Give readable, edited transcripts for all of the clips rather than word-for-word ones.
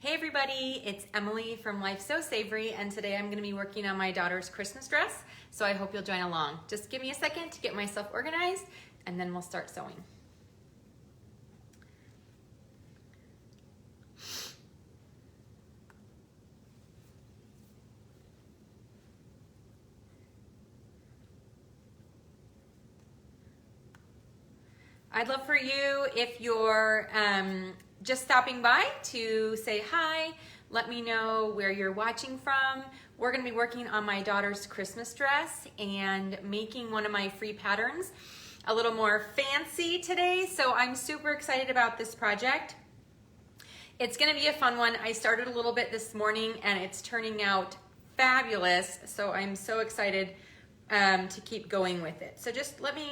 Hey everybody, it's Emily from Life Sew Savory, and today I'm going to be working on my daughter's Christmas dress, so I hope you'll join along. Just give me a second to get myself organized, and then we'll start sewing. I'd love for you, if you're just stopping by, to say hi. Let me know where you're watching from. We're going to be working on my daughter's Christmas dress and making one of my free patterns a little more fancy today. So I'm super excited about this project. It's going to be a fun one. I started a little bit this morning and it's turning out fabulous. So I'm so excited to keep going with it. So just let me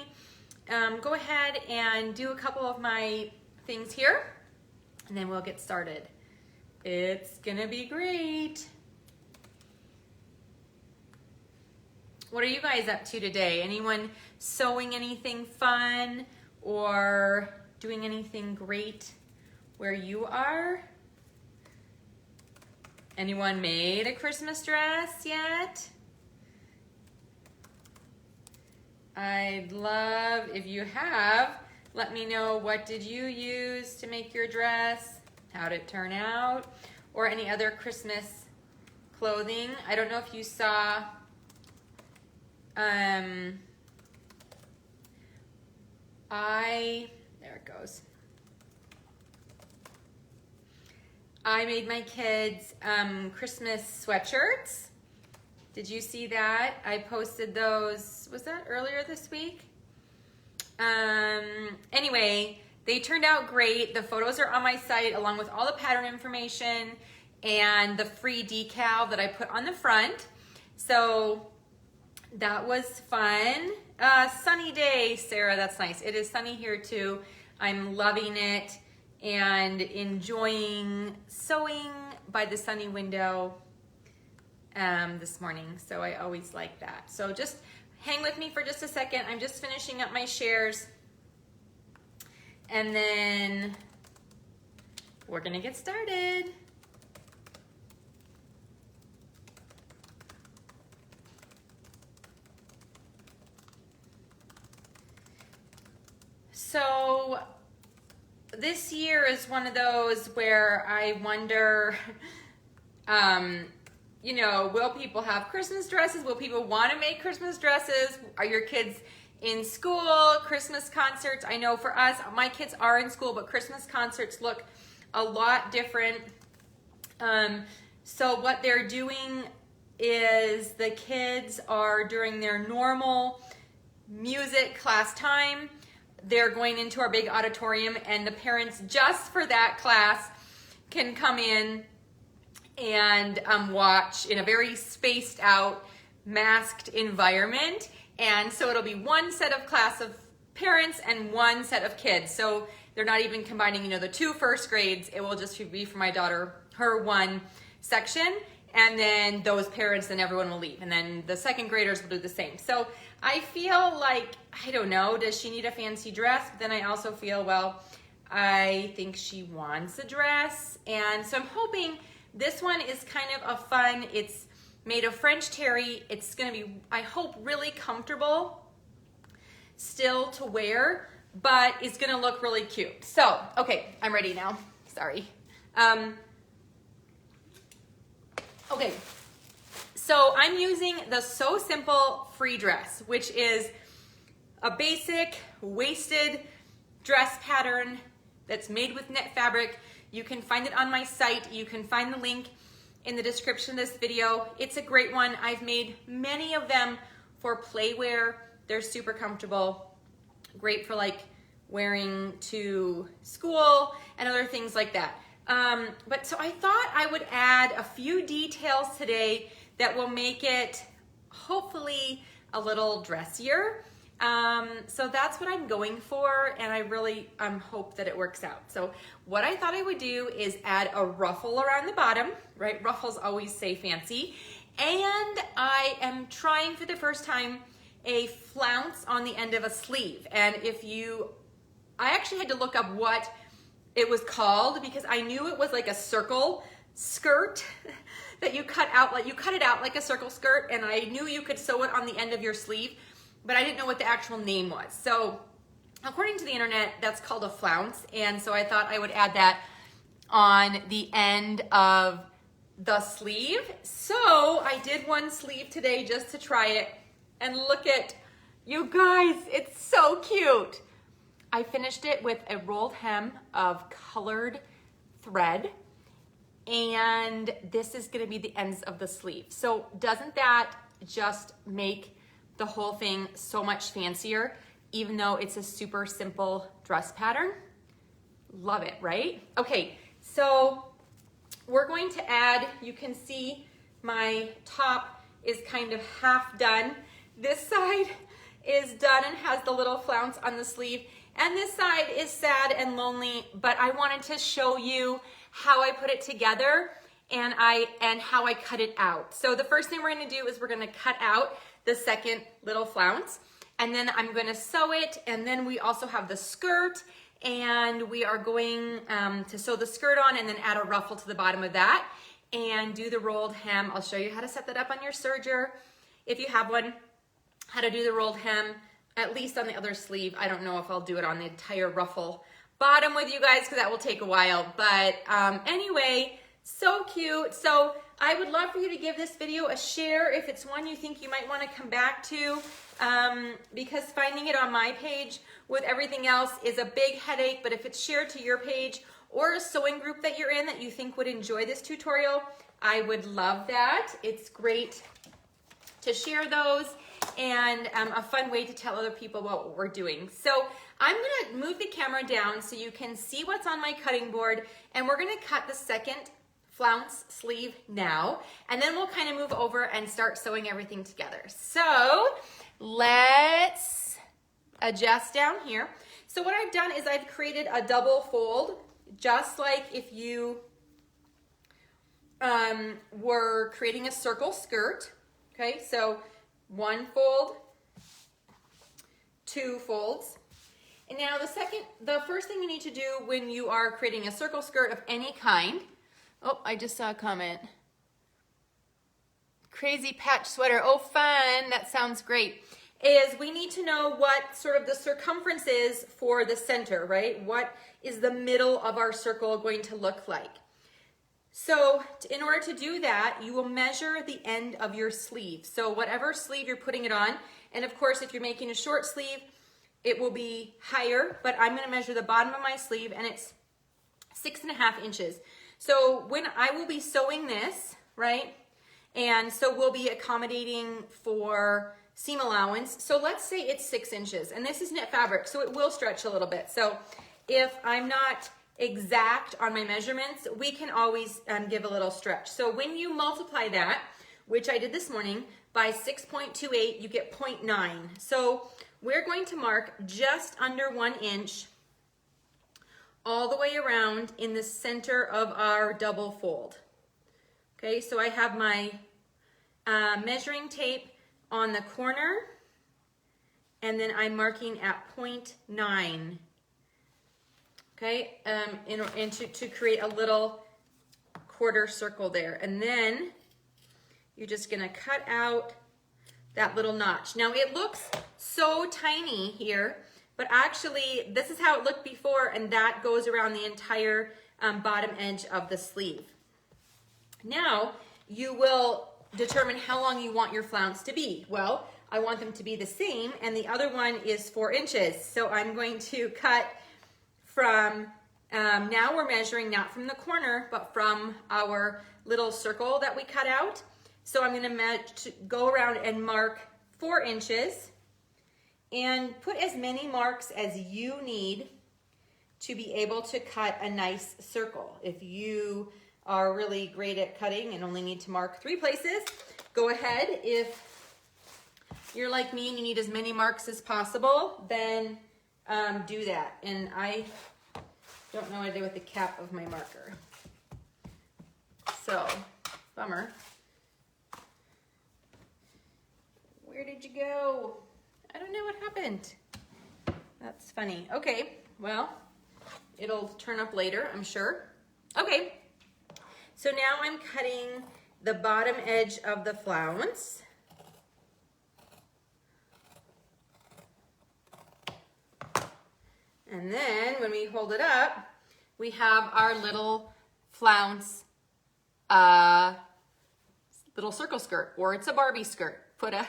go ahead and do a couple of my things here, and then we'll get started. It's gonna be great. What are you guys up to today? Anyone sewing anything fun or doing anything great where you are? Anyone made a Christmas dress yet? I'd love if you have, let me know, what did you use to make your dress? How did it turn out? Or any other Christmas clothing. I don't know if you saw there it goes. I made my kids Christmas sweatshirts. Did you see that? I posted those, was that earlier this week? Anyway, they turned out great. The photos are on my site along with all the pattern information and the free decal that I put on the front. So that was fun. Sunny day, Sarah, that's nice. It is sunny here too. I'm loving it and enjoying sewing by the sunny window this morning, so I always like that. So just hang with me for just a second. I'm just finishing up my shares, and then we're gonna get started. So this year is one of those where I wonder, you know, will people have Christmas dresses? Will people want to make Christmas dresses? Are your kids in school? Christmas concerts? I know for us, my kids are in school, but Christmas concerts look a lot different. So what they're doing is the kids are, during their normal music class time, they're going into our big auditorium, and the parents just for that class can come in and watch in a very spaced out, masked environment. And so it'll be one set of class of parents and one set of kids. So they're not even combining, you know, the two first grades. It will just be for my daughter, her one section, and then those parents, then everyone will leave. And then the second graders will do the same. So I feel like, I don't know, does she need a fancy dress? But then I also feel, well, I think she wants a dress. And so I'm hoping this one is kind of a fun, it's made of French terry. It's gonna be, I hope, really comfortable still to wear, but it's gonna look really cute. So, okay, I'm ready now, sorry. Okay, so I'm using the So Simple free dress, which is a basic waisted dress pattern that's made with knit fabric. You can find it on my site. You can find the link in the description of this video. It's a great one. I've made many of them for playwear. They're super comfortable, great for like wearing to school and other things like that. But so I thought I would add a few details today that will make it hopefully a little dressier. So that's what I'm going for, and I really hope that it works out. So what I thought I would do is add a ruffle around the bottom, right? Ruffles always say fancy. And I am trying for the first time a flounce on the end of a sleeve. And I actually had to look up what it was called, because I knew it was like a circle skirt that you cut out, like you cut it out like a circle skirt, and I knew you could sew it on the end of your sleeve, but I didn't know what the actual name was. So according to the internet, that's called a flounce, and so I thought I would add that on the end of the sleeve. So I did one sleeve today just to try it, and look at, you guys, it's so cute. I finished it with a rolled hem of colored thread, and this is gonna be the ends of the sleeve. So doesn't that just make the whole thing so much fancier, even though it's a super simple dress pattern? Love it, right? Okay, so we're going to add, you can see my top is kind of half done. This side is done and has the little flounce on the sleeve, and this side is sad and lonely, but I wanted to show you how I put it together and how I cut it out. So the first thing we're gonna do is we're gonna cut out the second little flounce, and then I'm gonna sew it, and then we also have the skirt, and we are going to sew the skirt on and then add a ruffle to the bottom of that and do the rolled hem. I'll show you how to set that up on your serger if you have one, how to do the rolled hem, at least on the other sleeve. I don't know if I'll do it on the entire ruffle bottom with you guys because that will take a while, but anyway, so cute. So I would love for you to give this video a share if it's one you think you might want to come back to, because finding it on my page with everything else is a big headache, but if it's shared to your page or a sewing group that you're in that you think would enjoy this tutorial, I would love that. It's great to share those, and a fun way to tell other people about what we're doing. So I'm gonna move the camera down so you can see what's on my cutting board, and we're gonna cut the second flounce sleeve now, and then we'll kind of move over and start sewing everything together. So let's adjust down here. So what I've done is I've created a double fold, just like if you were creating a circle skirt. Okay, so one fold, two folds. And now the first thing you need to do when you are creating a circle skirt of any kind, oh, I just saw a comment. Crazy patch sweater, oh fun, that sounds great. Is we need to know what sort of the circumference is for the center, right? What is the middle of our circle going to look like? So in order to do that, you will measure the end of your sleeve. So whatever sleeve you're putting it on, and of course if you're making a short sleeve, it will be higher, but I'm gonna measure the bottom of my sleeve, and it's 6.5 inches. So when I will be sewing this, right? And so we'll be accommodating for seam allowance. So let's say it's 6 inches, and this is knit fabric, so it will stretch a little bit. So if I'm not exact on my measurements, we can always give a little stretch. So when you multiply that, which I did this morning, by 6.28, you get 0.9. So we're going to mark just under 1 inch all the way around in the center of our double fold. Okay, so I have my measuring tape on the corner, and then I'm marking at 0.9. Okay, to create a little quarter circle there. And then you're just gonna cut out that little notch. Now it looks so tiny here, but actually this is how it looked before, and that goes around the entire bottom edge of the sleeve. Now you will determine how long you want your flounce to be. Well, I want them to be the same, and the other one is 4 inches. So I'm going to cut from, now we're measuring not from the corner, but from our little circle that we cut out. So I'm gonna go around and mark 4 inches and put as many marks as you need to be able to cut a nice circle. If you are really great at cutting and only need to mark 3 places, go ahead. If you're like me and you need as many marks as possible, then do that. And I don't know what I did with the cap of my marker. So, bummer. Where did you go? I don't know what happened. That's funny. Okay, well, it'll turn up later, I'm sure. Okay, So now I'm cutting the bottom edge of the flounce. And then when we hold it up, we have our little flounce little circle skirt, or it's a Barbie skirt. Put an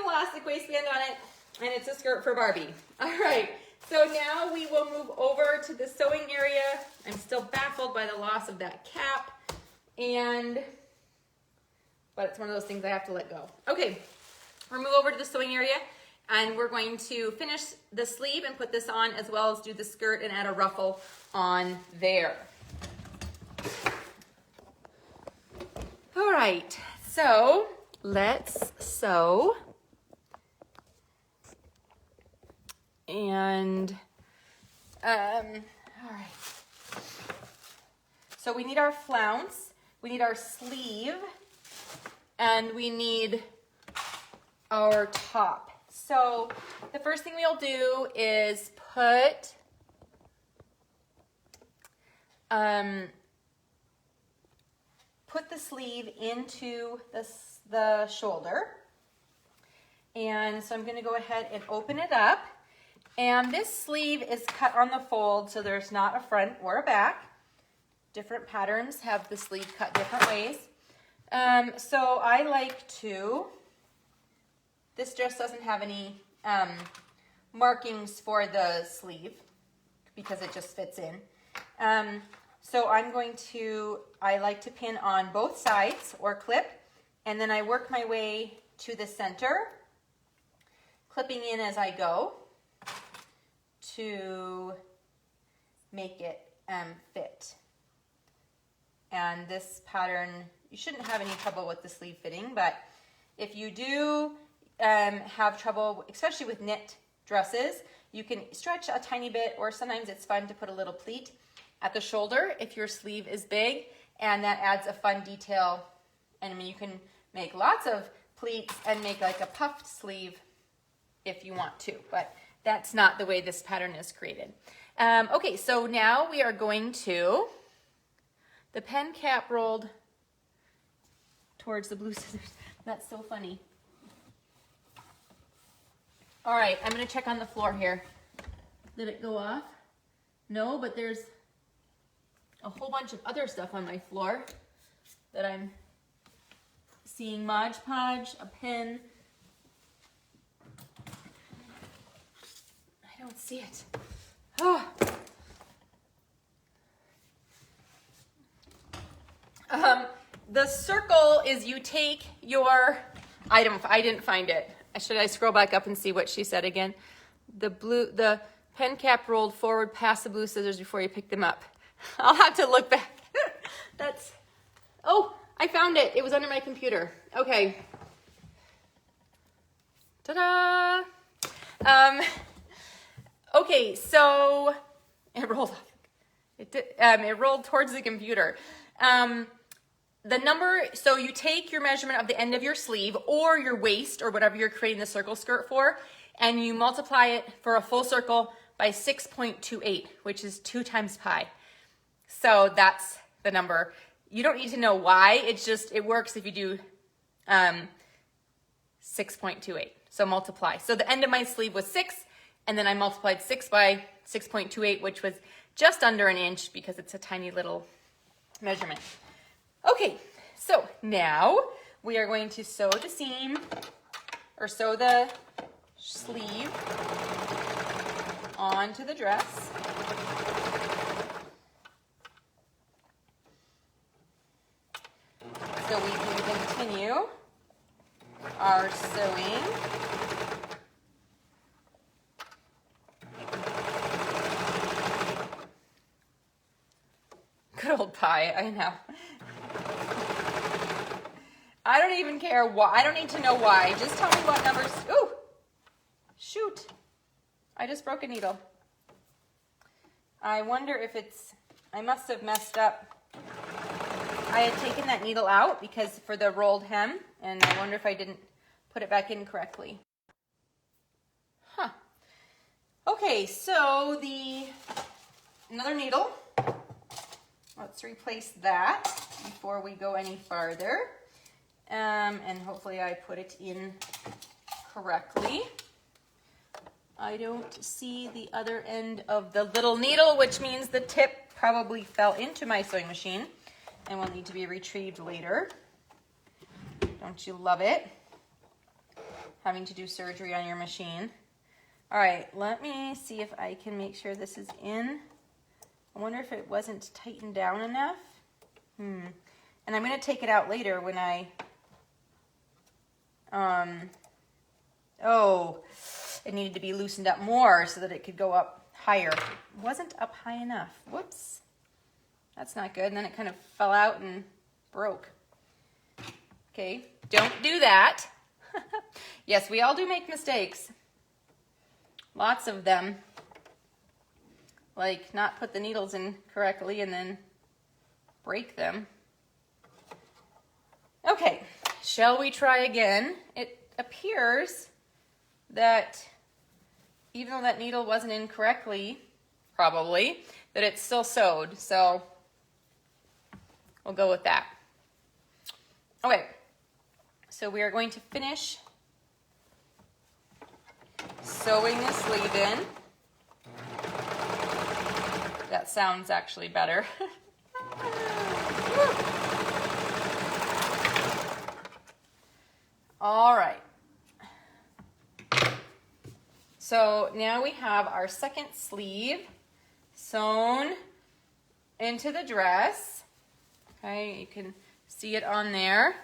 elastic waistband on it, and it's a skirt for Barbie. All right, so now we will move over to the sewing area. I'm still baffled by the loss of that cap, but it's one of those things I have to let go. Okay, we'll move over to the sewing area, and we're going to finish the sleeve and put this on, as well as do the skirt and add a ruffle on there. All right, so let's sew. And, all right. So we need our flounce, we need our sleeve, and we need our top. So the first thing we'll do is put the sleeve into the shoulder. And so I'm going to go ahead and open it up. And this sleeve is cut on the fold, so there's not a front or a back. Different patterns have the sleeve cut different ways. So I like to, this dress doesn't have any markings for the sleeve because it just fits in. So I like to pin on both sides or clip, and then I work my way to the center, clipping in as I go to make it fit. And this pattern, you shouldn't have any trouble with the sleeve fitting, but if you do have trouble, especially with knit dresses, you can stretch a tiny bit, or sometimes it's fun to put a little pleat at the shoulder if your sleeve is big, and that adds a fun detail. And I mean, you can make lots of pleats and make like a puffed sleeve if you want to, but that's not the way this pattern is created. Okay, so now we are going to, the pen cap rolled towards the blue scissors. That's so funny. All right, I'm gonna check on the floor here. Did it go off? No, but there's a whole bunch of other stuff on my floor that I'm seeing. Mod Podge, a pin. I don't see it. Oh. The circle is, you take your item. I didn't find it. Should I scroll back up and see what she said again? The pen cap rolled forward past the blue scissors before you pick them up. I'll have to look back. Oh, I found it. It was under my computer. Okay. Ta-da! Okay, so it rolled off. It rolled towards the computer. The number, so you take your measurement of the end of your sleeve or your waist or whatever you're creating the circle skirt for, and you multiply it for a full circle by 6.28, which is 2 times pi. So that's the number. You don't need to know why. It's just, it works if you do 6.28. So multiply. So the end of my sleeve was 6, and then I multiplied 6 by 6.28, which was just under an inch because it's a tiny little measurement. Okay, so now we are going to sew the seam, or sew the sleeve onto the dress. So we can continue our sewing. Good old pie, I know. I don't even care why. I don't need to know why. Just tell me what numbers. Ooh, shoot. I just broke a needle. I wonder if it's, I must have messed up. I had taken that needle out because for the rolled hem, and I wonder if I didn't put it back in correctly. Huh. Okay, so another needle. Let's let's replace that before we go any farther. And hopefully I put it in correctly. I don't see the other end of the little needle, which means the tip probably fell into my sewing machine and will need to be retrieved later. Don't you love it? Having to do surgery on your machine. All right, let me see if I can make sure this is in. I wonder if it wasn't tightened down enough. And I'm going to take it out later when I, it needed to be loosened up more so that it could go up higher. It wasn't up high enough. Whoops. That's not good. And then it kind of fell out and broke. Okay, don't do that. Yes, we all do make mistakes. Lots of them. Like not put the needles in correctly and then break them. Okay, shall we try again? It appears that even though that needle wasn't in correctly, probably, that it's still sewed. So we'll go with that. Okay, so we are going to finish sewing the sleeve in. That sounds actually better. All right. So now we have our second sleeve sewn into the dress. Okay, you can see it on there.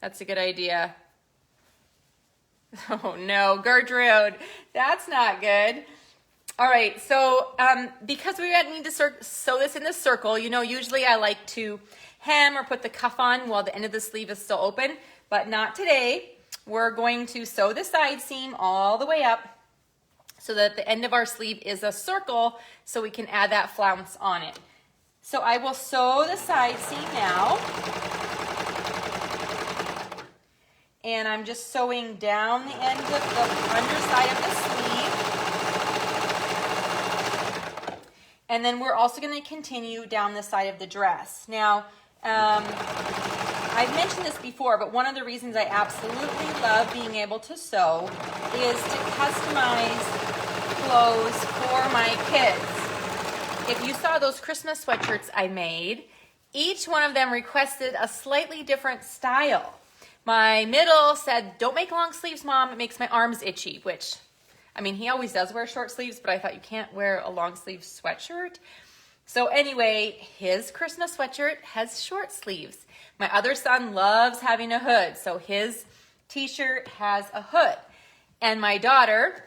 That's a good idea. Oh no, Gertrude, that's not good. All right, so because we need to sew this in the circle, you know, usually I like to hem or put the cuff on while the end of the sleeve is still open, but not today. We're going to sew the side seam all the way up so that the end of our sleeve is a circle so we can add that flounce on it. So I will sew the side seam now. And I'm just sewing down the end of the underside of the sleeve. And then we're also going to continue down the side of the dress. Now, I've mentioned this before, but one of the reasons I absolutely love being able to sew is to customize clothes for my kids. If you saw those Christmas sweatshirts I made, each one of them requested a slightly different style. My middle said, "Don't make long sleeves, Mom. It makes my arms itchy," which, I mean, he always does wear short sleeves, but I thought you can't wear a long sleeve sweatshirt. So anyway, his Christmas sweatshirt has short sleeves. My other son loves having a hood, so his t-shirt has a hood. And my daughter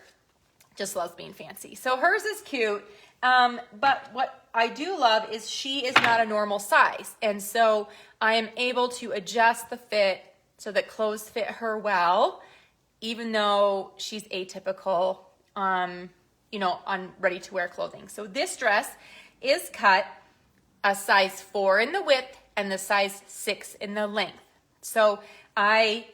just loves being fancy. So hers is cute, but what I do love is she is not a normal size. And so I am able to adjust the fit so that clothes fit her well, even though she's atypical, you know, on ready-to-wear clothing. So this dress is cut a size 4 in the width and the size 6 in the length. So I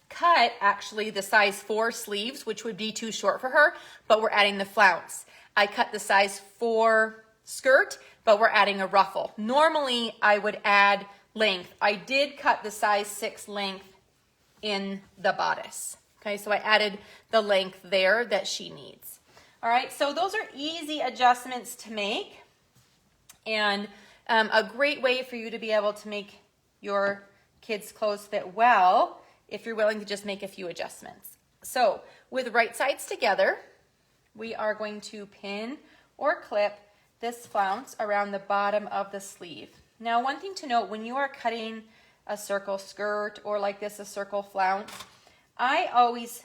cut actually the size 4 sleeves, which would be too short for her, but we're adding the flounce. I cut the size 4 skirt, but we're adding a ruffle. Normally I would add length. I did cut the size 6 length in the bodice. Okay, so I added the length there that she needs. All right, so those are easy adjustments to make, and a great way for you to be able to make your kids' clothes fit well if you're willing to just make a few adjustments. So with right sides together, we are going to pin or clip this flounce around the bottom of the sleeve. Now, one thing to note, when you are cutting a circle skirt or like this, a circle flounce, I always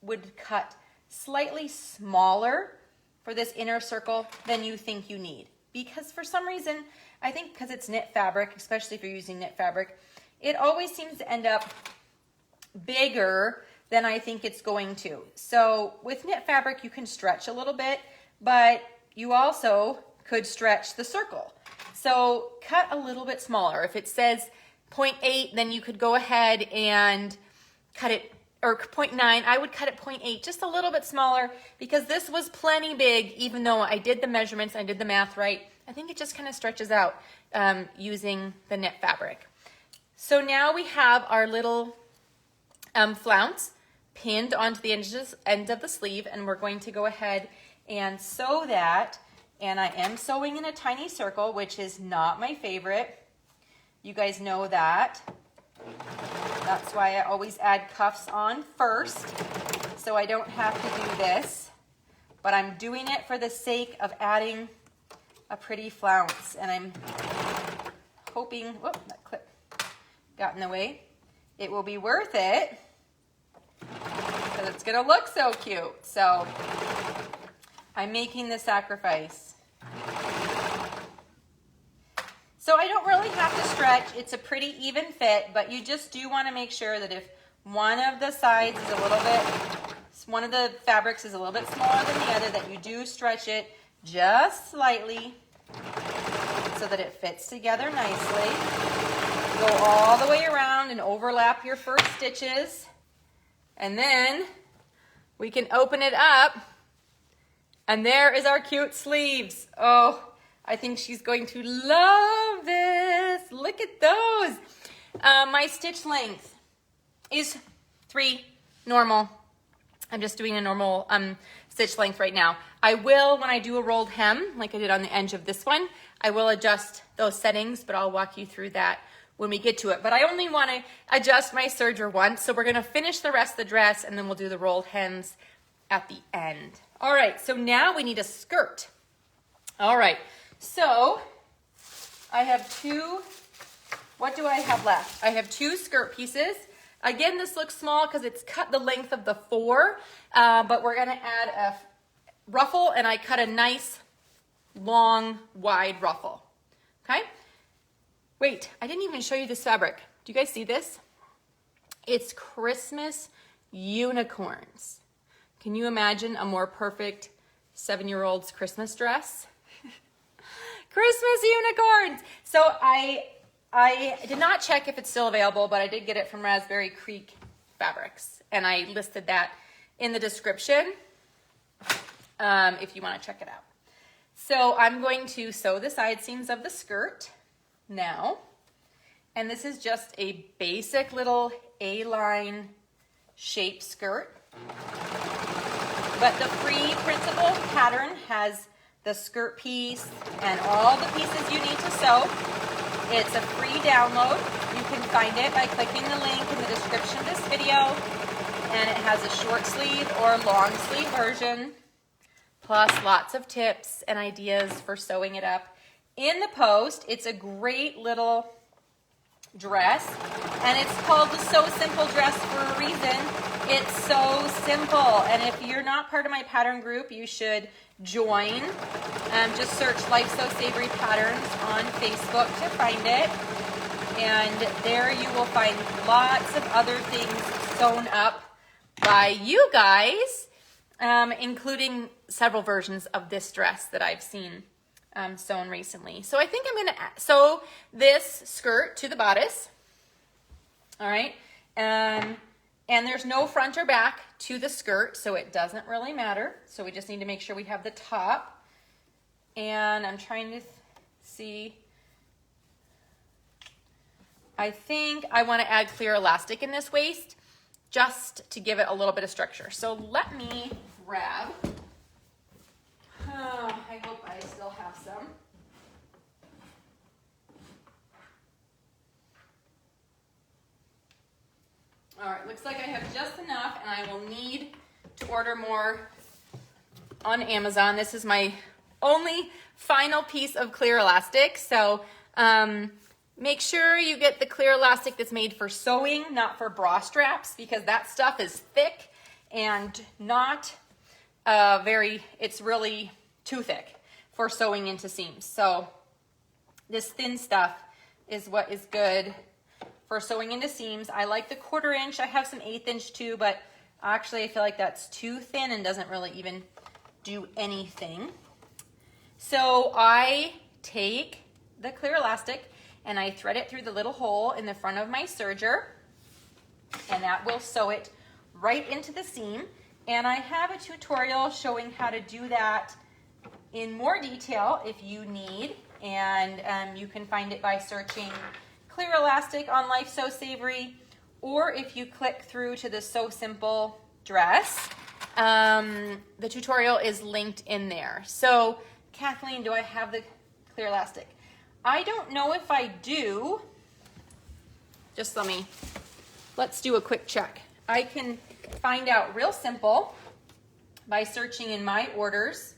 would cut slightly smaller for this inner circle than you think you need. Because for some reason, I think because it's knit fabric, especially if you're using knit fabric, it always seems to end up bigger than I think it's going to. So with knit fabric, you can stretch a little bit, but you also could stretch the circle. So cut a little bit smaller. If it says 0.8, then you could go ahead and cut it or 0.9. I would cut it 0.8, just a little bit smaller, because this was plenty big, even though I did the measurements, I did the math right. I think it just kind of stretches out using the knit fabric. So now we have our little flounce pinned onto the end of the sleeve, and we're going to go ahead and sew that. And I am sewing in a tiny circle, which is not my favorite. You guys know that. That's why I always add cuffs on first, so I don't have to do this. But I'm doing it for the sake of adding a pretty flounce, and I'm hoping, whoop, that clip got in the way. It will be worth it, because it's gonna look so cute. So I'm making the sacrifice. So I don't really have to stretch. It's a pretty even fit, but you just do want to make sure that if one of the sides is a little bit, one of the fabrics is a little bit smaller than the other, that you do stretch it just slightly so that it fits together nicely. Go all the way around and overlap your first stitches, and then we can open it up, and there is our cute sleeves. Oh, I think she's going to love this. Look at those. My stitch length is 3 normal. I'm just doing a normal stitch length right now. I will, when I do a rolled hem, like I did on the edge of this one, I will adjust those settings, but I'll walk you through that when we get to it. But I only want to adjust my serger once, so we're going to finish the rest of the dress, and then we'll do the rolled hems at the end. All right, so now we need a skirt. All right. So I have what do I have left? I have 2 skirt pieces. Again, this looks small because it's cut the length of the 4, but we're gonna add a ruffle, and I cut a nice, long, wide ruffle, okay? Wait, I didn't even show you this fabric. Do you guys see this? It's Christmas unicorns. Can you imagine a more perfect 7-year-old's Christmas dress? Christmas unicorns. So I did not check if it's still available, but I did get it from Raspberry Creek Fabrics, and I listed that in the description if you want to check it out. So I'm going to sew the side seams of the skirt now, and this is just a basic little A-line shape skirt, but the free principle pattern has the skirt piece and all the pieces you need to sew. It's a free download. You can find it by clicking the link in the description of this video, and it has a short sleeve or long sleeve version, plus lots of tips and ideas for sewing it up. In the post, it's a great little dress, and it's called the Sew Simple dress for a reason. It's so simple, and if you're not part of my pattern group, you should join. Just search Life Sew Savory Patterns on Facebook to find it, and there you will find lots of other things sewn up by you guys, including several versions of this dress that I've seen sewn recently. So I think I'm going to sew this skirt to the bodice. All right. And there's no front or back to the skirt, so it doesn't really matter. So we just need to make sure we have the top. And I'm trying to see. I think I want to add clear elastic in this waist just to give it a little bit of structure. So let me grab. I hope I still have some. All right, looks like I have just enough, and I will need to order more on Amazon. This is my only final piece of clear elastic. So make sure you get the clear elastic that's made for sewing, not for bra straps, because that stuff is thick and not it's really too thick for sewing into seams. So this thin stuff is what is good for sewing into seams. I like the 1/4 inch. I have some 1/8 inch too, but actually I feel like that's too thin and doesn't really even do anything. So I take the clear elastic and I thread it through the little hole in the front of my serger, and that will sew it right into the seam. And I have a tutorial showing how to do that in more detail if you need. And you can find it by searching clear elastic on Life Sew Savory, or if you click through to the Sew Simple dress, the tutorial is linked in there. So, Kathleen, do I have the clear elastic? I don't know if I do. Just let's do a quick check. I can find out real simple by searching in my orders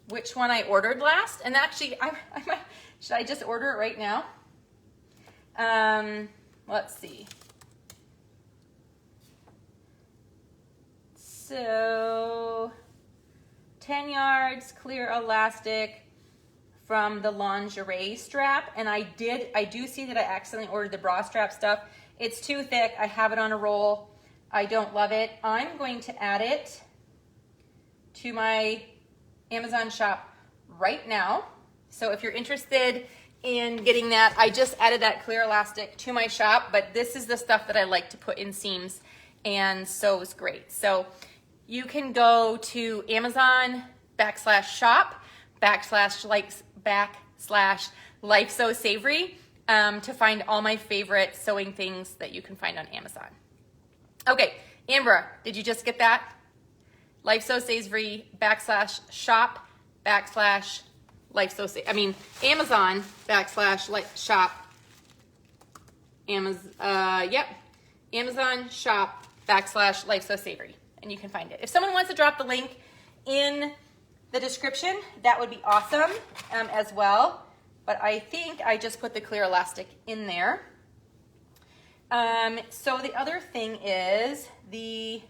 which one I ordered last. And actually, should I just order it right now? Let's see. So 10 yards clear elastic from the lingerie strap. And I do see that I accidentally ordered the bra strap stuff. It's too thick. I have it on a roll. I don't love it. I'm going to add it to my Amazon shop right now. So if you're interested in getting that, I just added that clear elastic to my shop, but this is the stuff that I like to put in seams and sews great. So you can go to Amazon /shop/Life Sew Savory to find all my favorite sewing things that you can find on Amazon. Okay, Amber, did you just get that? Life Sew Savory /shop/Life Sew Savory. I mean, Amazon /shop. Amazon shop /Life Sew Savory. And you can find it. If someone wants to drop the link in the description, that would be awesome as well. But I think I just put the clear elastic in there. So the other thing is the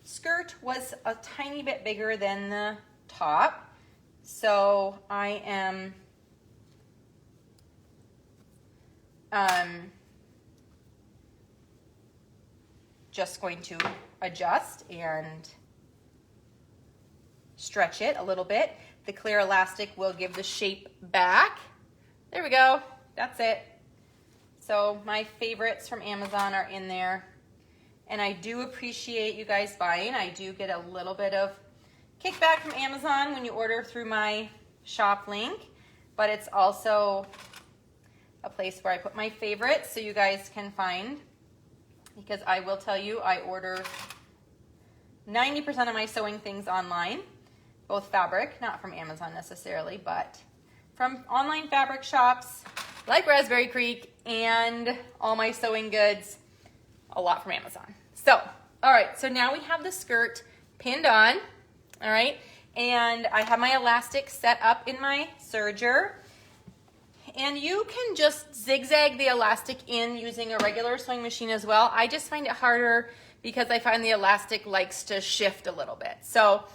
skirt was a tiny bit bigger than the top. So I am just going to adjust and stretch it a little bit. The clear elastic will give the shape back. There we go. That's it. So my favorites from Amazon are in there. And I do appreciate you guys buying. I do get a little bit of kickback from Amazon when you order through my shop link. But it's also a place where I put my favorites so you guys can find. Because I will tell you, I order 90% of my sewing things online. Both fabric, not from Amazon necessarily, but from online fabric shops like Raspberry Creek, and all my sewing goods, a lot from Amazon. So, all right, so now we have the skirt pinned on, all right, and I have my elastic set up in my serger, and you can just zigzag the elastic in using a regular sewing machine as well. I just find it harder because I find the elastic likes to shift a little bit. So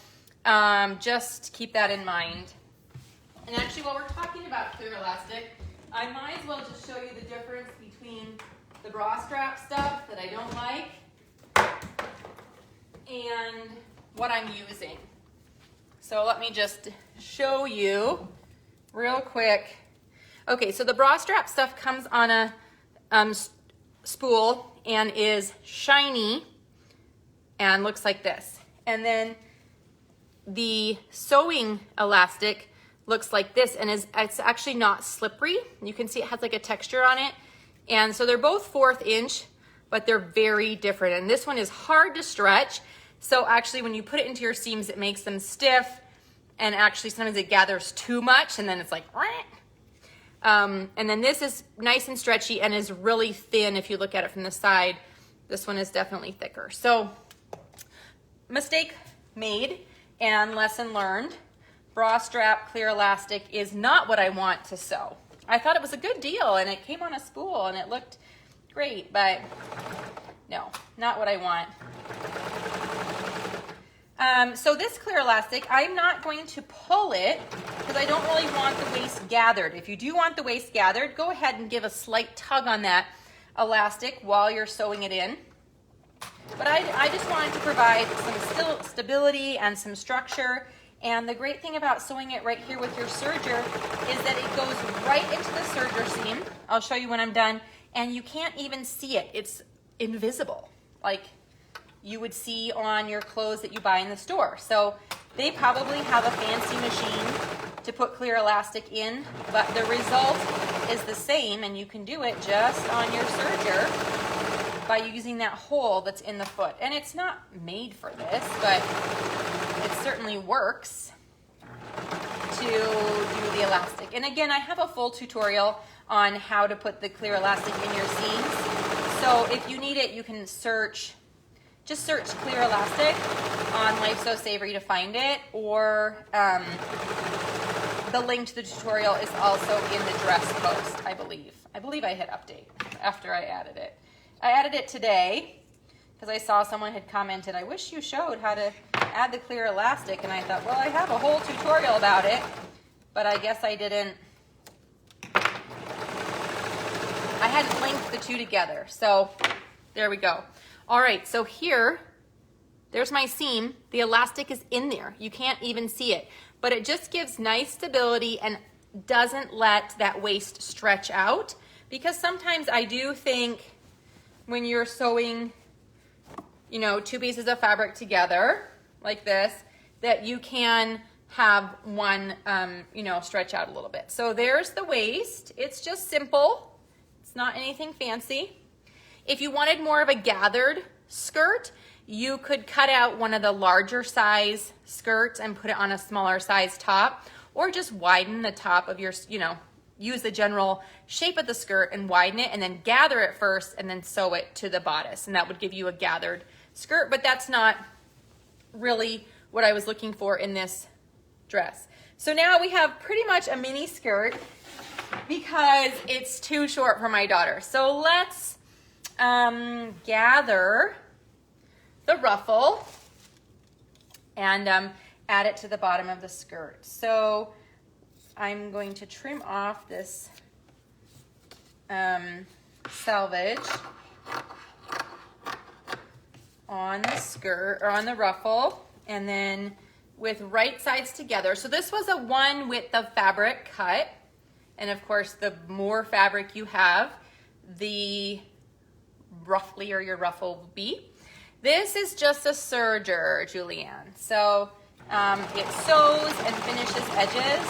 just keep that in mind. And actually, while we're talking about clear elastic, I might as well just show you the difference between the bra strap stuff that I don't like and what I'm using. So let me just show you real quick. Okay, so the bra strap stuff comes on a spool and is shiny and looks like this. And then the sewing elastic looks like this, and it's actually not slippery. You can see it has like a texture on it. And so they're both 1/4 inch, but they're very different. And this one is hard to stretch. So actually when you put it into your seams, it makes them stiff, and actually sometimes it gathers too much and then it's like, and then this is nice and stretchy and is really thin if you look at it from the side. This one is definitely thicker. So mistake made and lesson learned. Bra strap clear elastic is not what I want to sew. I thought it was a good deal and it came on a spool and it looked great, but no, not what I want. So this clear elastic, I'm not going to pull it because I don't really want the waist gathered. If you do want the waist gathered, go ahead and give a slight tug on that elastic while you're sewing it in. But I just wanted to provide some stability and some structure. And the great thing about sewing it right here with your serger is that it goes right into the serger seam. I'll show you when I'm done. And you can't even see it. It's invisible. Like, you would see on your clothes that you buy in the store. So they probably have a fancy machine to put clear elastic in, but the result is the same, and you can do it just on your serger by using that hole that's in the foot. And it's not made for this, but it certainly works to do the elastic. And again, I have a full tutorial on how to put the clear elastic in your seams. So if you need it, you can just search clear elastic on Life Sew Savory to find it, or the link to the tutorial is also in the dress post, I believe. I believe I hit update after I added it. I added it today because I saw someone had commented, I wish you showed how to add the clear elastic, and I thought, well, I have a whole tutorial about it, but I guess I didn't. I hadn't linked the two together, so there we go. All right, so here, there's my seam. The elastic is in there. You can't even see it, but it just gives nice stability and doesn't let that waist stretch out, because sometimes I do think when you're sewing, you know, two pieces of fabric together like this, that you can have one, you know, stretch out a little bit. So there's the waist. It's just simple. It's not anything fancy. If you wanted more of a gathered skirt, you could cut out one of the larger size skirts and put it on a smaller size top, or just widen the top of your, you know, use the general shape of the skirt and widen it, and then gather it first and then sew it to the bodice. And that would give you a gathered skirt, but that's not really what I was looking for in this dress. So now we have pretty much a mini skirt because it's too short for my daughter. So let's gather the ruffle and add it to the bottom of the skirt. So I'm going to trim off this selvage on the skirt, or on the ruffle, and then with right sides together. So this was a one width of fabric cut, and of course the more fabric you have, the rufflier your ruffle will be. This is just a serger, Julianne. So it sews and finishes edges.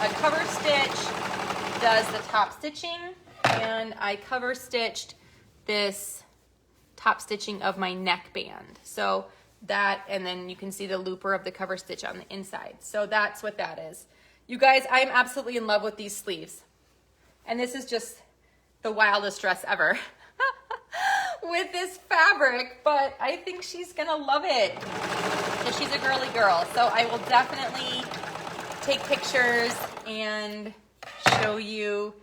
A cover stitch does the top stitching, and I cover stitched this top stitching of my neckband. So that, and then you can see the looper of the cover stitch on the inside. So that's what that is. You guys, I'm absolutely in love with these sleeves. And this is just the wildest dress ever with this fabric, but I think she's gonna love it because she's a girly girl. So I will definitely take pictures and show you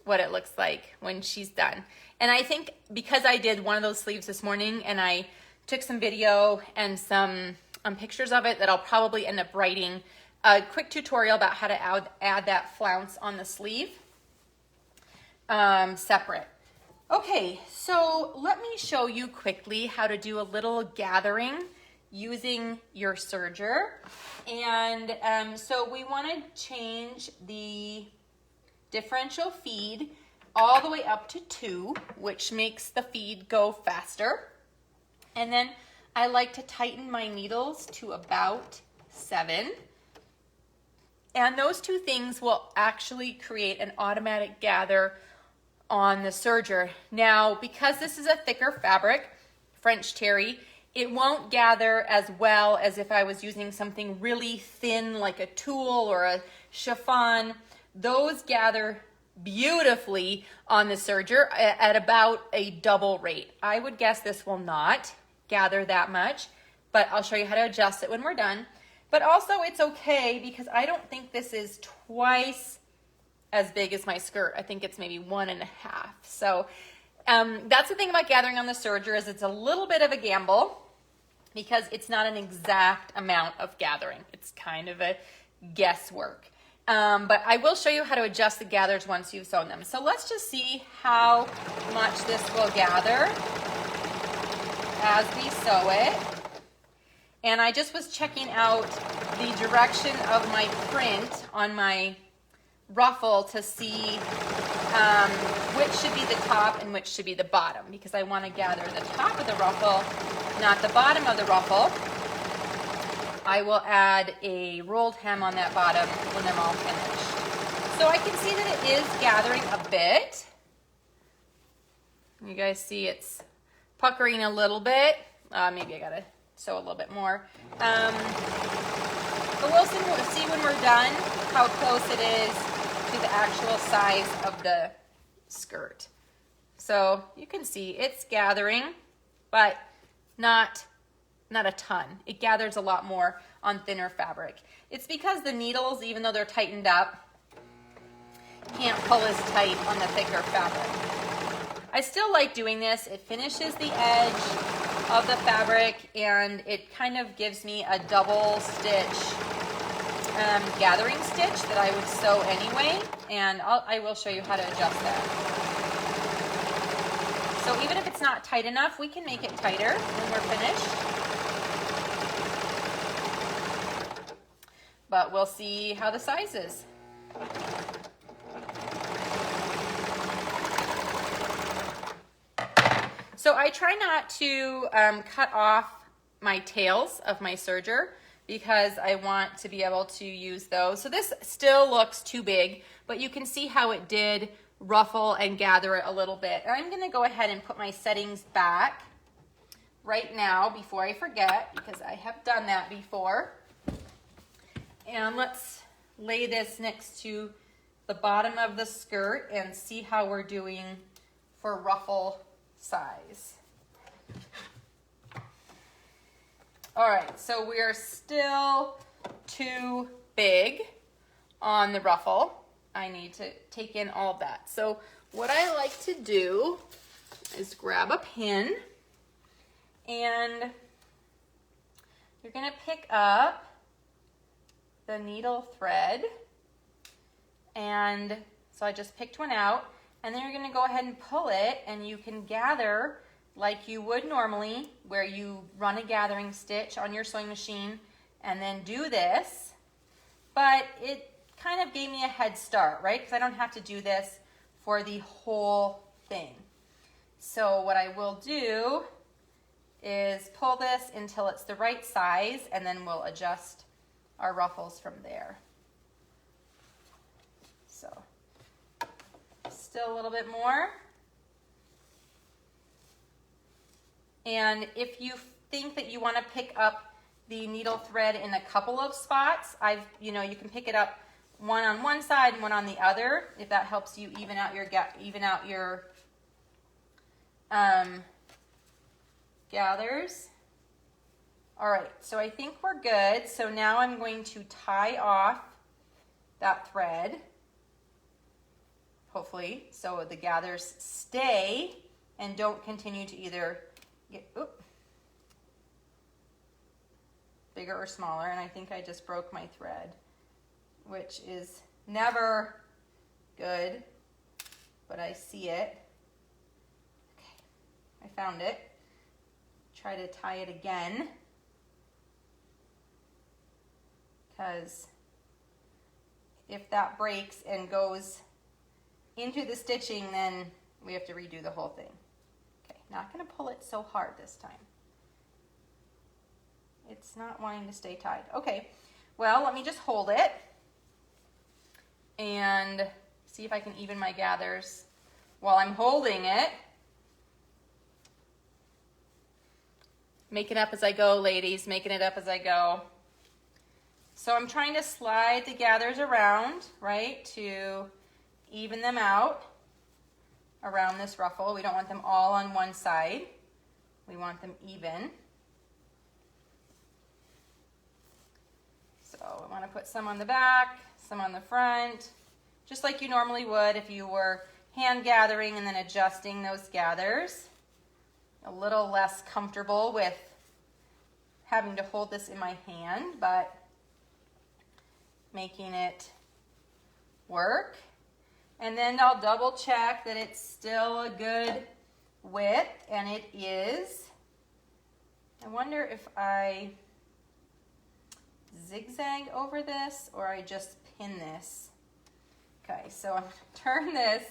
what it looks like when she's done. And I think because I did one of those sleeves this morning and I took some video and some pictures of it, that I'll probably end up writing a quick tutorial about how to add that flounce on the sleeve separate. Okay, so let me show you quickly how to do a little gathering using your serger. And so we want to change the differential feed all the way up to 2, which makes the feed go faster. And then I like to tighten my needles to about 7. And those two things will actually create an automatic gather on the serger. Now, because this is a thicker fabric, French terry, it won't gather as well as if I was using something really thin like a tulle or a chiffon. Those gather beautifully on the serger at about a double rate. I would guess this will not gather that much, but I'll show you how to adjust it when we're done. But also it's okay because I don't think this is twice as big as my skirt. I think it's maybe 1.5. So that's the thing about gathering on the serger, is it's a little bit of a gamble because it's not an exact amount of gathering. It's kind of a guesswork. But I will show you how to adjust the gathers once you've sewn them. So let's just see how much this will gather as we sew it. And I just was checking out the direction of my print on my ruffle to see which should be the top and which should be the bottom, because I want to gather the top of the ruffle, not the bottom of the ruffle. I will add a rolled hem on that bottom when they're all finished. So I can see that it is gathering a bit. You guys see it's puckering a little bit. Maybe I gotta sew a little bit more. But we'll see when we're done how close it is to the actual size of the skirt. So you can see it's gathering, but not a ton. It gathers a lot more on thinner fabric. It's because the needles, even though they're tightened up, can't pull as tight on the thicker fabric. I still like doing this. It finishes the edge of the fabric and it kind of gives me a double stitch gathering stitch that I would sew anyway, and I will show you how to adjust that. So even if it's not tight enough, we can make it tighter when we're finished. But we'll see how the size is. So I try not to cut off my tails of my serger because I want to be able to use those. So this still looks too big, but you can see how it did ruffle and gather it a little bit. I'm gonna go ahead and put my settings back right now before I forget, because I have done that before. And let's lay this next to the bottom of the skirt and see how we're doing for ruffle size. All right, so we are still too big on the ruffle. I need to take in all of that. So what I like to do is grab a pin, and you're gonna pick up the needle thread, and so I just picked one out, and then you're gonna go ahead and pull it, and you can gather like you would normally, where you run a gathering stitch on your sewing machine and then do this. But it kind of gave me a head start, right? Because I don't have to do this for the whole thing. So what I will do is pull this until it's the right size, and then we'll adjust our ruffles from there. So still a little bit more. And if you think that you want to pick up the needle thread in a couple of spots, you can pick it up one on one side and one on the other, if that helps you even out your gathers. All right, so I think we're good. So now I'm going to tie off that thread, hopefully, so the gathers stay and don't continue to either get bigger or smaller. And I think I just broke my thread, which is never good, but I see it. Okay, I found it. Try to tie it again, because if that breaks and goes into the stitching, then we have to redo the whole thing. Okay, not going to pull it so hard this time. It's not wanting to stay tied. Okay, well, let me just hold it and see if I can even my gathers while I'm holding it. Make it up as I go, ladies, making it up as I go. So I'm trying to slide the gathers around, right, to even them out around this ruffle. We don't want them all on one side. We want them even. So I want to put some on the back, some on the front, just like you normally would if you were hand gathering and then adjusting those gathers. A little less comfortable with having to hold this in my hand, but making it work. And then I'll double check that it's still a good width, and it is. I wonder if I zigzag over this or I just pin this. Okay, so I'm going to turn this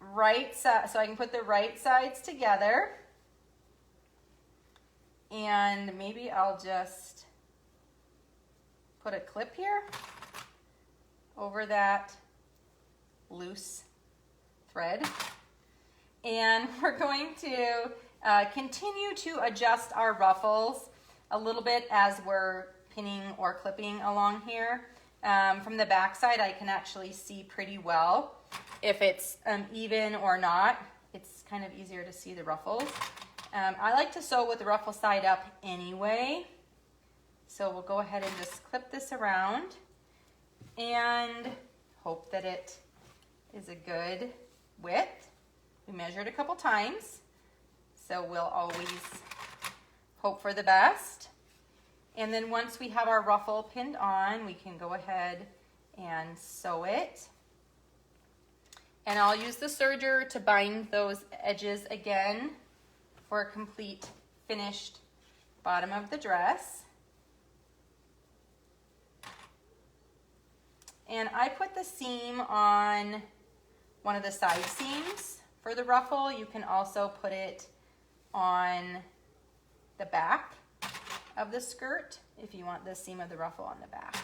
right side, so I can put the right sides together. And maybe I'll just put a clip here over that loose thread. And we're going to continue to adjust our ruffles a little bit as we're pinning or clipping along here. From the back side, I can actually see pretty well if it's even or not. It's kind of easier to see the ruffles. I like to sew with the ruffle side up anyway. So we'll go ahead and just clip this around and hope that it is a good width. We measured a couple times, so we'll always hope for the best. And then once we have our ruffle pinned on, we can go ahead and sew it. And I'll use the serger to bind those edges again for a complete finished bottom of the dress. And I put the seam on one of the side seams for the ruffle. You can also put it on the back of the skirt if you want the seam of the ruffle on the back.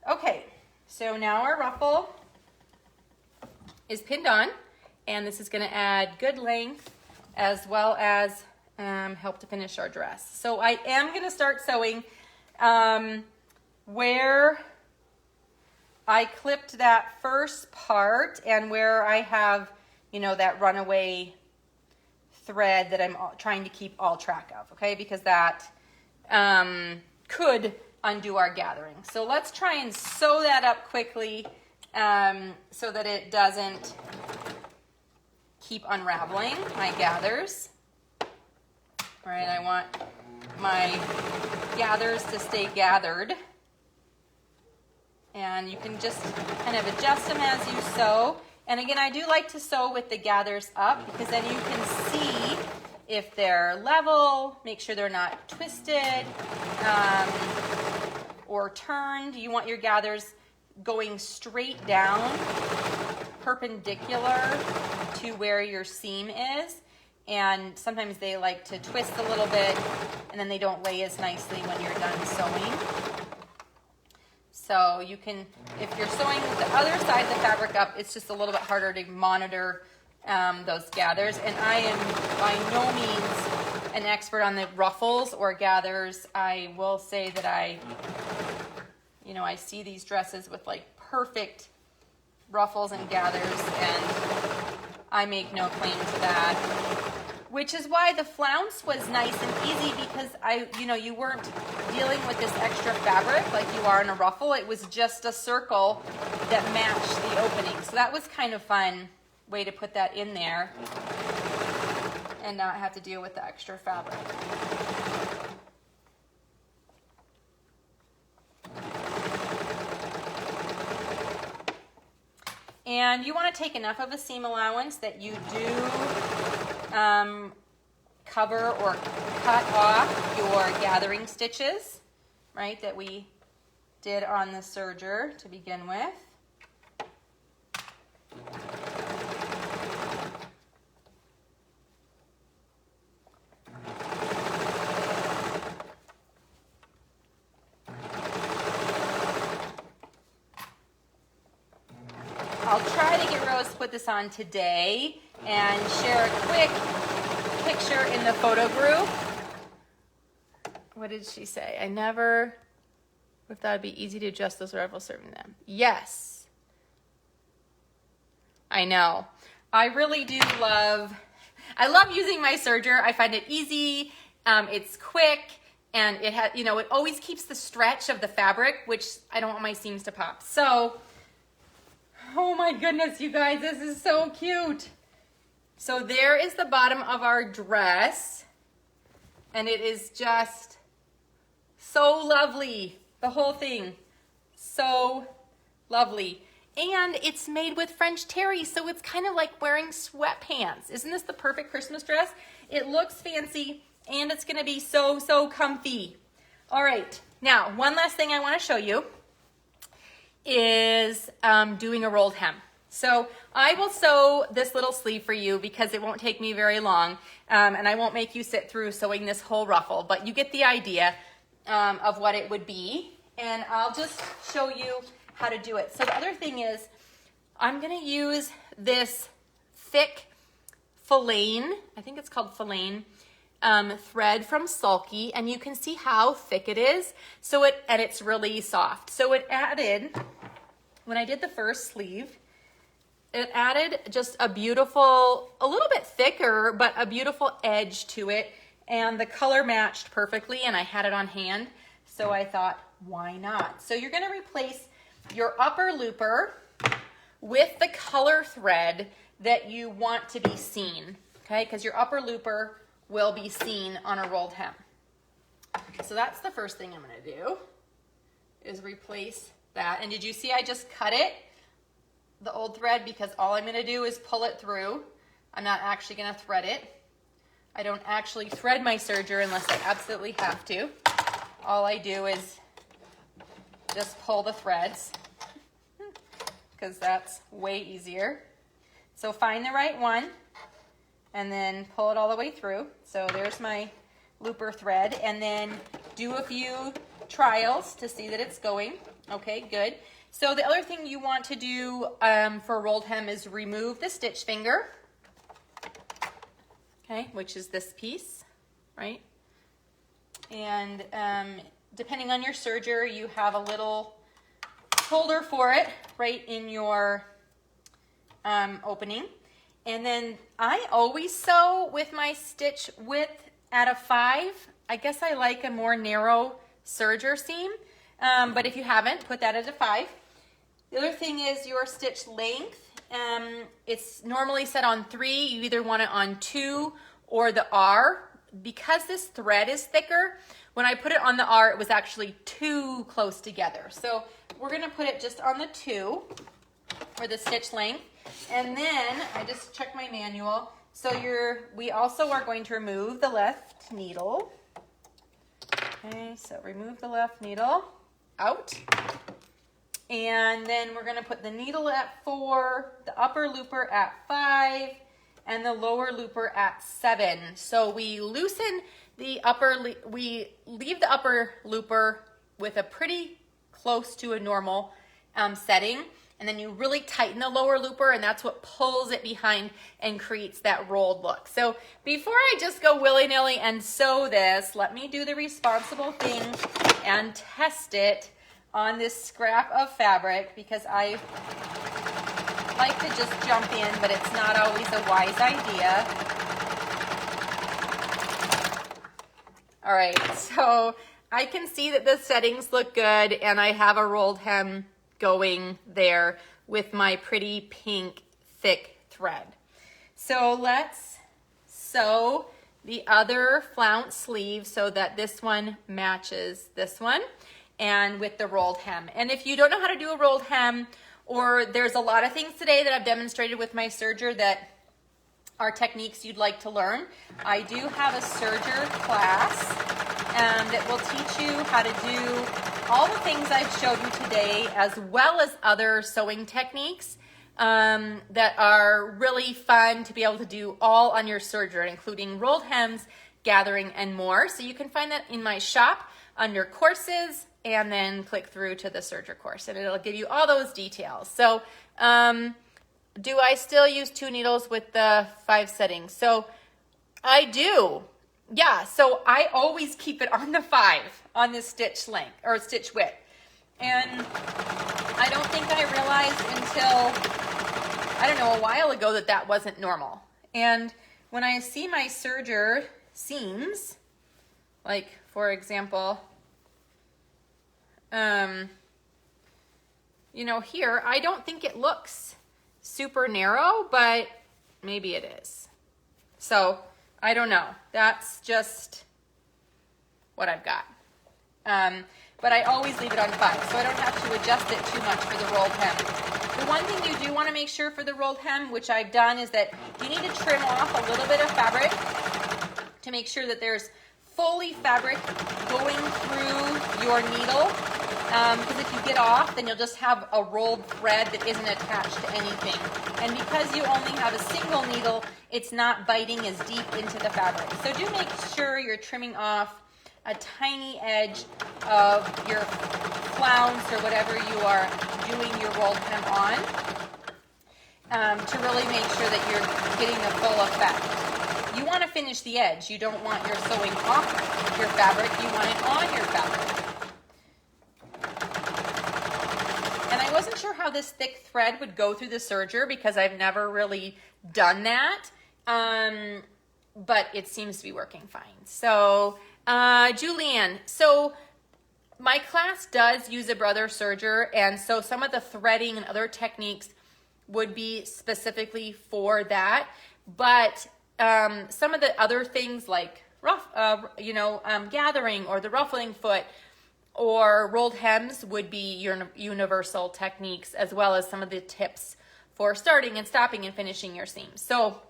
Okay, so now our ruffle is pinned on, and this is going to add good length as well as help to finish our dress. So I am going to start sewing where I clipped that first part and where I have, you know, that runaway thread that I'm trying to keep all track of, okay? Because that could undo our gathering. So let's try and sew that up quickly so that it doesn't keep unraveling my gathers. All right, I want my gathers to stay gathered. And you can just kind of adjust them as you sew. And again, I do like to sew with the gathers up because then you can see if they're level, make sure they're not twisted or turned. You want your gathers going straight down, perpendicular to where your seam is. And sometimes they like to twist a little bit and then they don't lay as nicely when you're done sewing. So you can, if you're sewing the other side of the fabric up, it's just a little bit harder to monitor those gathers. And I am by no means an expert on the ruffles or gathers. I will say that I see these dresses with like perfect ruffles and gathers, and I make no claim to that. Which is why the flounce was nice and easy because you weren't dealing with this extra fabric like you are in a ruffle. It was just a circle that matched the opening. So that was kind of fun way to put that in there and not have to deal with the extra fabric. And you want to take enough of a seam allowance that you do cover or cut off your gathering stitches, right, that we did on the serger to begin with. I'll try to get Rose to put this on today and share a quick picture in the photo group. What did she say? I never thought it'd be easy to adjust those ruffles serving them. Yes. I know. I really do love using my serger. I find it easy. It's quick. And it has, it always keeps the stretch of the fabric, which I don't want my seams to pop. So, oh my goodness, you guys, this is so cute. So there is the bottom of our dress, and it is just so lovely, the whole thing, so lovely. And it's made with French terry, so it's kind of like wearing sweatpants. Isn't this the perfect Christmas dress? It looks fancy, and it's gonna be so, so comfy. All right, now, one last thing I wanna show you is doing a rolled hem. So I will sew this little sleeve for you because it won't take me very long, and I won't make you sit through sewing this whole ruffle, but you get the idea of what it would be, and I'll just show you how to do it. So the other thing is I'm going to use this thick filaine, I think it's called filaine, thread from Sulky, and you can see how thick it is. And it's really soft. So it added, when I did the first sleeve, it added just a beautiful, a little bit thicker, but a beautiful edge to it. And the color matched perfectly, and I had it on hand. So I thought, why not? So you're gonna replace your upper looper with the color thread that you want to be seen, okay? Because your upper looper will be seen on a rolled hem. So that's the first thing I'm gonna do, is replace that. And did you see I just cut it, the old thread, because all I'm gonna do is pull it through. I'm not actually gonna thread it. I don't actually thread my serger unless I absolutely have to. All I do is just pull the threads, because that's way easier. So find the right one and then pull it all the way through. So there's my looper thread, and then do a few trials to see that it's going. Okay, good. So the other thing you want to do for a rolled hem is remove the stitch finger, okay, which is this piece, right? And depending on your serger, you have a little holder for it right in your opening. And then I always sew with my stitch width at a 5. I guess I like a more narrow serger seam, but if you haven't, put that at a 5. The other thing is your stitch length. It's normally set on 3. You either want it on 2 or the R. Because this thread is thicker, when I put it on the R, it was actually too close together. So we're gonna put it just on the 2 for the stitch length. And then I just checked my manual. So we also are going to remove the left needle. Okay, so remove the left needle out. And then we're gonna put the needle at 4, the upper looper at 5, and the lower looper at 7. So we loosen the we leave the upper looper with a pretty close to a normal setting, and then you really tighten the lower looper, and that's what pulls it behind and creates that rolled look. So before I just go willy-nilly and sew this, let me do the responsible thing and test it on this scrap of fabric, because I like to just jump in, but it's not always a wise idea. All right, so I can see that the settings look good, and I have a rolled hem going there with my pretty pink thick thread. So let's sew the other flounce sleeve so that this one matches this one, and with the rolled hem. And if you don't know how to do a rolled hem, or there's a lot of things today that I've demonstrated with my serger that are techniques you'd like to learn, I do have a serger class that will teach you how to do all the things I've showed you today, as well as other sewing techniques that are really fun to be able to do all on your serger, including rolled hems, gathering, and more. So you can find that in my shop under courses, and then click through to the serger course, and it'll give you all those details. So do I still use 2 needles with the 5 settings? So I do. Yeah, so I always keep it on the 5 on this stitch length or stitch width. And I don't think I realized until, I don't know, a while ago that that wasn't normal. And when I see my serger seams, like for example, you know, here, I don't think it looks super narrow, but maybe it is. So I don't know. That's just what I've got. But I always leave it on 5, so I don't have to adjust it too much for the rolled hem. The one thing you do want to make sure for the rolled hem, which I've done, is that you need to trim off a little bit of fabric to make sure that there's fully fabric going through your needle. Because if you get off, then you'll just have a rolled thread that isn't attached to anything. And because you only have a single needle, it's not biting as deep into the fabric. So do make sure you're trimming off a tiny edge of your flounce or whatever you are doing your rolled hem on, to really make sure that you're getting the full effect. You want to finish the edge. You don't want your sewing off your fabric. You want it on your fabric. And I wasn't sure how this thick thread would go through the serger because I've never really done that. But it seems to be working fine. So, Julianne, so my class does use a brother serger, and so some of the threading and other techniques would be specifically for that. But some of the other things like gathering or the ruffling foot or rolled hems would be your universal techniques, as well as some of the tips for starting and stopping and finishing your seams. So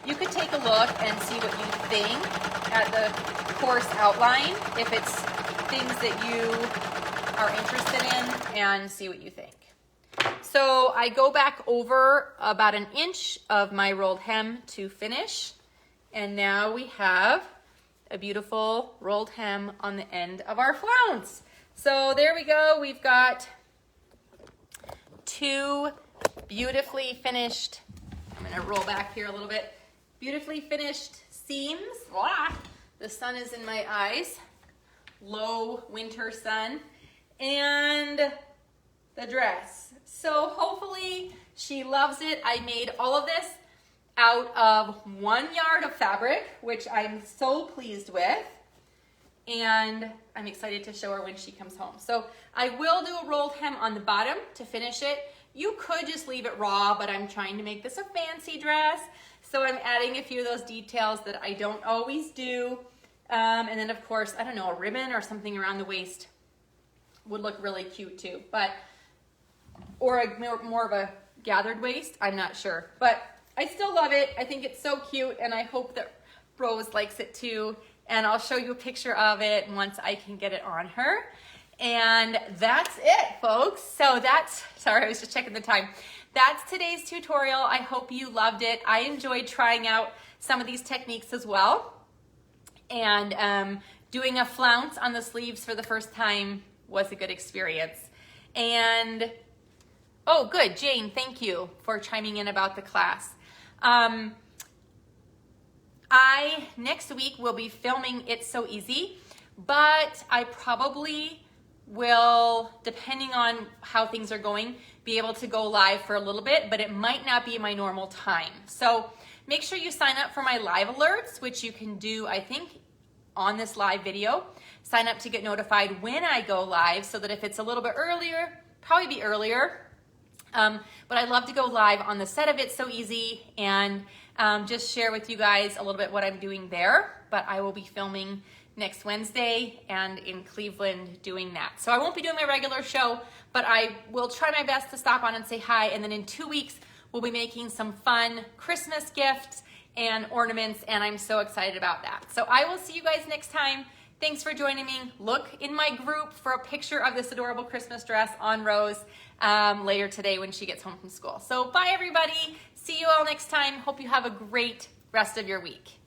you could take a look and see what you think at the course outline, if it's things that you are interested in, and see what you think. So I go back over about 1 inch of my rolled hem to finish, and now we have a beautiful rolled hem on the end of our flounce. So there we go. We've got 2 beautifully finished, I'm going to roll back here a little bit, beautifully finished seams. Blah. The sun is in my eyes, low winter sun, and the dress. So hopefully she loves it. I made all of this out of 1 yard of fabric, which I'm so pleased with. And I'm excited to show her when she comes home. So I will do a rolled hem on the bottom to finish it. You could just leave it raw, but I'm trying to make this a fancy dress. So I'm adding a few of those details that I don't always do. And then of course, I don't know, a ribbon or something around the waist would look really cute too. But, or more of a gathered waist, I'm not sure. But I still love it. I think it's so cute, and I hope that Rose likes it too. And I'll show you a picture of it once I can get it on her. And that's it, folks. So that's, sorry, I was just checking the time. That's today's tutorial. I hope you loved it. I enjoyed trying out some of these techniques as well. And doing a flounce on the sleeves for the first time was a good experience. And, oh, good, Jane, thank you for chiming in about the class. Next week will be filming It's So Easy, but I probably will, depending on how things are going, be able to go live for a little bit, but it might not be my normal time. So make sure you sign up for my live alerts, which you can do, I think, on this live video. Sign up to get notified when I go live, so that if it's a little bit earlier, probably be earlier. But I'd love to go live on the set of It's So Easy and just share with you guys a little bit what I'm doing there. But I will be filming next Wednesday and in Cleveland doing that. So I won't be doing my regular show, but I will try my best to stop on and say hi. And then in 2 weeks, we'll be making some fun Christmas gifts and ornaments, and I'm so excited about that. So I will see you guys next time. Thanks for joining me. Look in my group for a picture of this adorable Christmas dress on Rose later today when she gets home from school. So bye, everybody. See you all next time. Hope you have a great rest of your week.